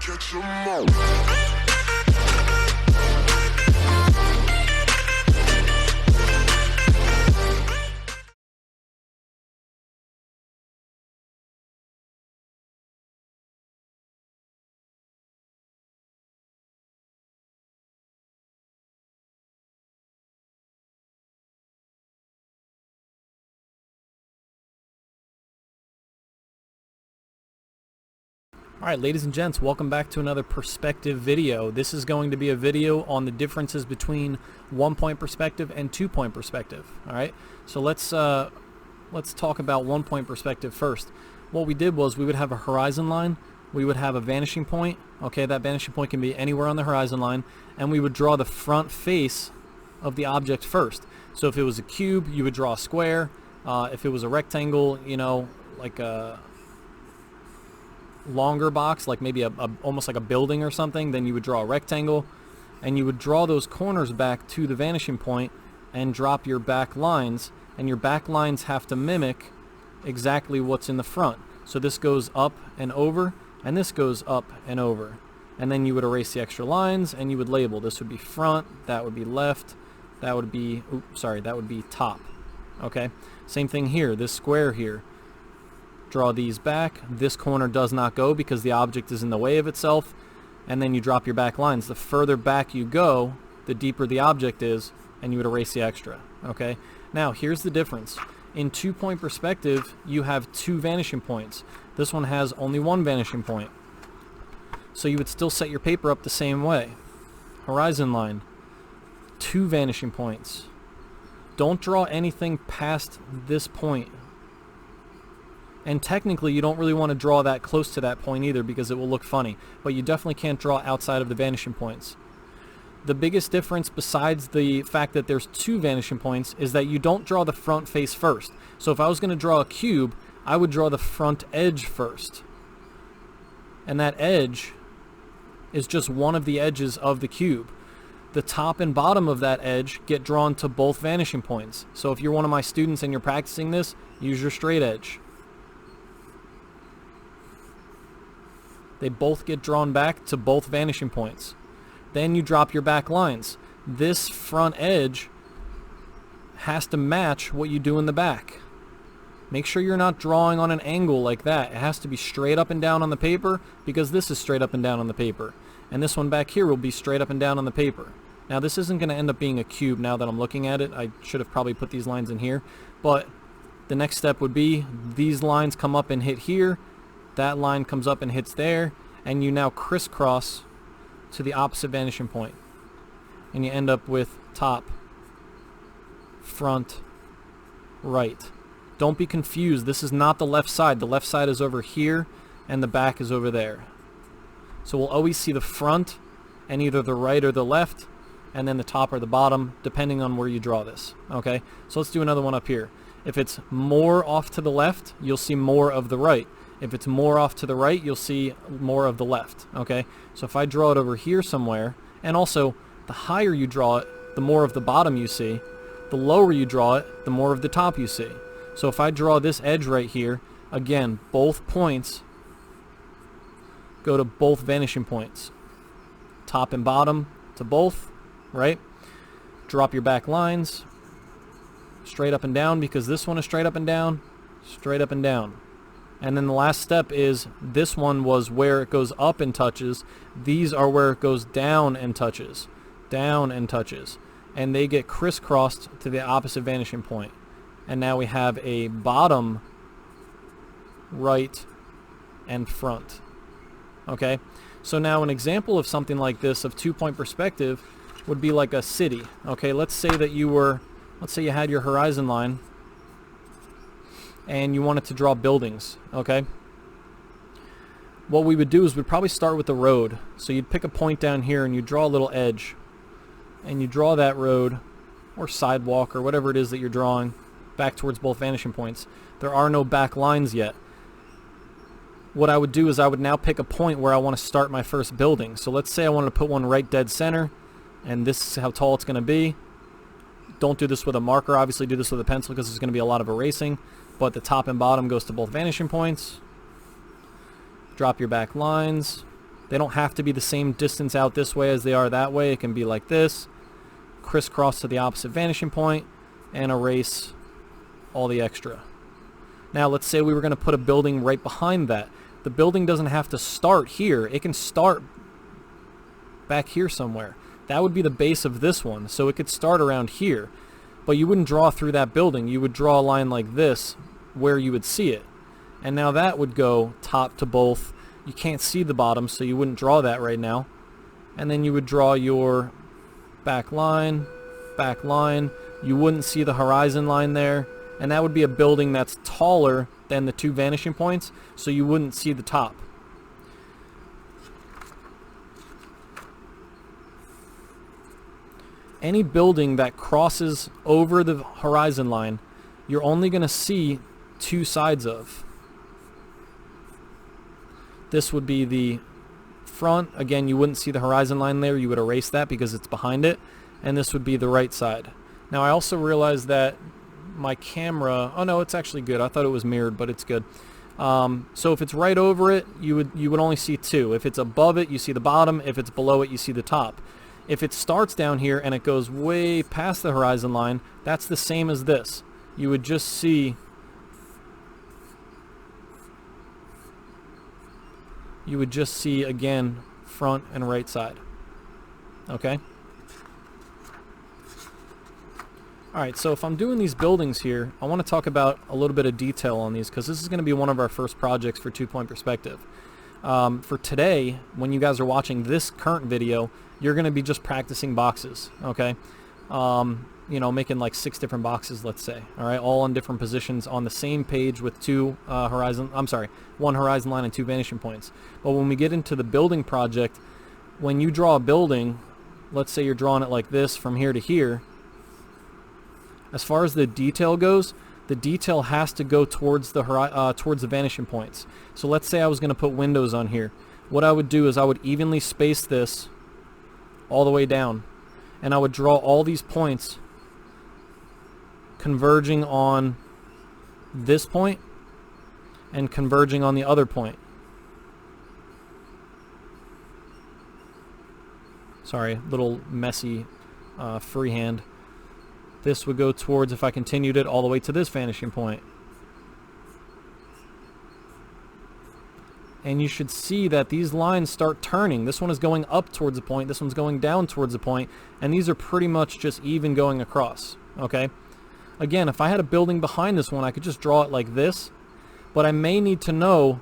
catch 'em all. Alright, ladies and gents, welcome back to another perspective video. This is going to be a video on the differences between 1-point perspective and 2-point perspective. Alright, so let's talk about 1-point perspective first. What we did was we would have a horizon line, we would have a vanishing point. Okay, that vanishing point can be anywhere on the horizon line, and we would draw the front face of the object first. So if it was a cube, you would draw a square. If it was a rectangle, you know, like a longer box, like maybe almost like a building or something, then you would draw a rectangle, and you would draw those corners back to the vanishing point and drop your back lines, and your back lines have to mimic exactly what's in the front. So this goes up and over, and this goes up and over, and then you would erase the extra lines and you would label. This would be front, that would be left, that would be that would be top. Okay, same thing here, this square here, draw these back. This corner does not go because the object is in the way of itself, and then you drop your back lines. The further back you go, the deeper the object is, and you would erase the extra. Okay, now here's the difference. In 2-point perspective, you have 2 vanishing points. This one has only 1 vanishing point, so you would still set your paper up the same way. Horizon line, 2 vanishing points. Don't draw anything past this point. And technically you don't really want to draw that close to that point either because it will look funny, but you definitely can't draw outside of the vanishing points. The biggest difference, besides the fact that there's 2 vanishing points, is that you don't draw the front face first. So if I was going to draw a cube, I would draw the front edge first. And that edge is just one of the edges of the cube. The top and bottom of that edge get drawn to both vanishing points. So if you're one of my students and you're practicing this, use your straight edge. They both get drawn back to both vanishing points. Then you drop your back lines. This front edge has to match what you do in the back. Make sure you're not drawing on an angle like that. It has to be straight up and down on the paper because this is straight up and down on the paper. And this one back here will be straight up and down on the paper. Now this isn't going to end up being a cube now that I'm looking at it. I should have probably put these lines in here. But the next step would be these lines come up and hit here. That line comes up and hits there, and you now crisscross to the opposite vanishing point. And you end up with top, front, right. Don't be confused. This is not the left side. The left side is over here, and the back is over there. So we'll always see the front and either the right or the left, and then the top or the bottom, depending on where you draw this. Okay? So let's do another one up here. If it's more off to the left, you'll see more of the right. If it's more off to the right, you'll see more of the left. Okay, so if I draw it over here somewhere, and also the higher you draw it, the more of the bottom you see. The lower you draw it, the more of the top you see. So if I draw this edge right here, again, both points go to both vanishing points. Top and bottom to both, right? Drop your back lines, straight up and down because this one is straight up and down, straight up and down. And then the last step is this one was where it goes up and touches. These are where it goes down and touches. Down and touches. And they get crisscrossed to the opposite vanishing point. And now we have a bottom, right, and front. Okay? So now an example of something like this of 2-point perspective would be like a city. Okay, let's say you had your horizon line and you wanted to draw buildings, okay? What we would do is we'd probably start with the road. So you'd pick a point down here and you draw a little edge. And you draw that road or sidewalk or whatever it is that you're drawing back towards both vanishing points. There are no back lines yet. What I would do is I would now pick a point where I want to start my first building. So let's say I wanted to put one right dead center, and this is how tall it's going to be. Don't do this with a marker, obviously do this with a pencil because there's going to be a lot of erasing. But the top and bottom goes to both vanishing points. Drop your back lines. They don't have to be the same distance out this way as they are that way. It can be like this, crisscross to the opposite vanishing point, and erase all the extra. Now let's say we were going to put a building right behind that. The building doesn't have to start here. It can start back here somewhere. That would be the base of this one, so it could start around here. But you wouldn't draw through that building. You would draw a line like this where you would see it. And now that would go top to both. You can't see the bottom, so you wouldn't draw that right now. And then you would draw your back line. You wouldn't see the horizon line there. And that would be a building that's taller than the two vanishing points, so you wouldn't see the top. Any building that crosses over the horizon line, you're only going to see two sides of. This would be the front. Again, you wouldn't see the horizon line there. You would erase that because it's behind it. And this would be the right side. Now, I also realized that my camera, oh no, it's actually good. I thought it was mirrored, but it's good. So if it's right over it, you would only see two. If it's above it, you see the bottom. If it's below it, you see the top. If it starts down here and it goes way past the horizon line, that's the same as this. You would just see again front and right side. Okay? Alright, so if I'm doing these buildings here, I want to talk about a little bit of detail on these because this is going to be one of our first projects for two-point perspective. For today, when you guys are watching this current video, you're going to be just practicing boxes, okay? You know, making like 6 different boxes, let's say, all right, all on different positions on the same page with one horizon line and 2 vanishing points. But when we get into the building project, when you draw a building, let's say you're drawing it like this from here to here, as far as the detail goes, the detail has to go towards the vanishing points. So let's say I was going to put windows on here. What I would do is I would evenly space this all the way down, and I would draw all these points converging on this point and converging on the other point. Sorry, little messy freehand. This would go towards, if I continued it, all the way to this vanishing point. And you should see that these lines start turning. This one is going up towards the point, this one's going down towards the point, and these are pretty much just even going across, okay? Again, if I had a building behind this one, I could just draw it like this, but I may need to know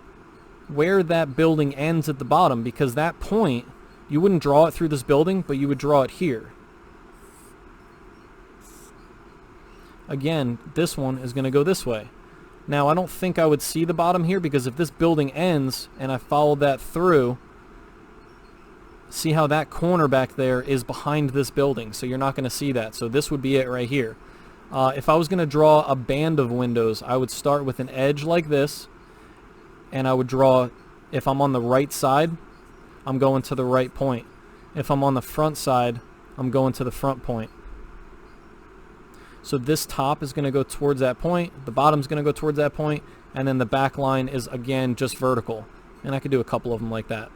where that building ends at the bottom, because that point, you wouldn't draw it through this building, but you would draw it here. Again, this one is going to go this way. Now, I don't think I would see the bottom here, because if this building ends and I followed that through, see how that corner back there is behind this building, so you're not going to see that. So this would be it right here. If I was going to draw a band of windows, I would start with an edge like this, and I would draw, if I'm on the right side, I'm going to the right point. If I'm on the front side, I'm going to the front point. So this top is going to go towards that point, the bottom's going to go towards that point, and then the back line is, again, just vertical. And I could do a couple of them like that.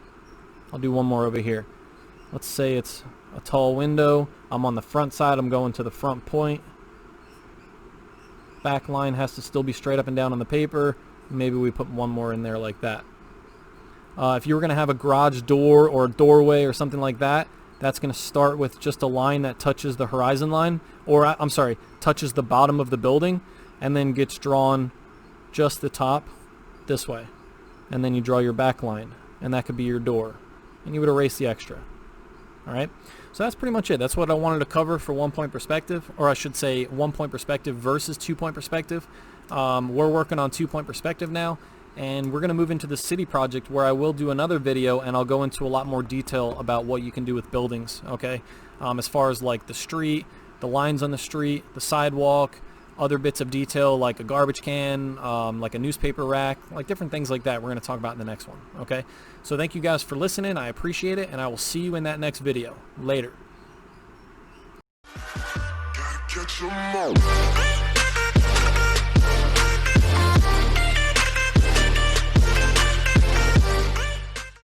I'll do one more over here. Let's say it's a tall window. I'm on the front side, I'm going to the front point. Back line has to still be straight up and down on the paper. Maybe we put one more in there like that. If you were going to have a garage door or a doorway or something like that, that's going to start with just a line that touches the horizon line, or I'm sorry, touches the bottom of the building, and then gets drawn just the top this way. And then you draw your back line, and that could be your door. And you would erase the extra. Alright? So that's pretty much it. That's what I wanted to cover for one-point perspective, or I should say one-point perspective versus two-point perspective. We're working on two-point perspective now, and we're going to move into the city project, where I will do another video and I'll go into a lot more detail about what you can do with buildings, okay? As far as like the street, the lines on the street, the sidewalk, other bits of detail like a garbage can, like a newspaper rack, like different things like that we're going to talk about in the next one, okay? So thank you guys for listening. I appreciate it, and I will see you in that next video. Later. Gotta catch 'em all.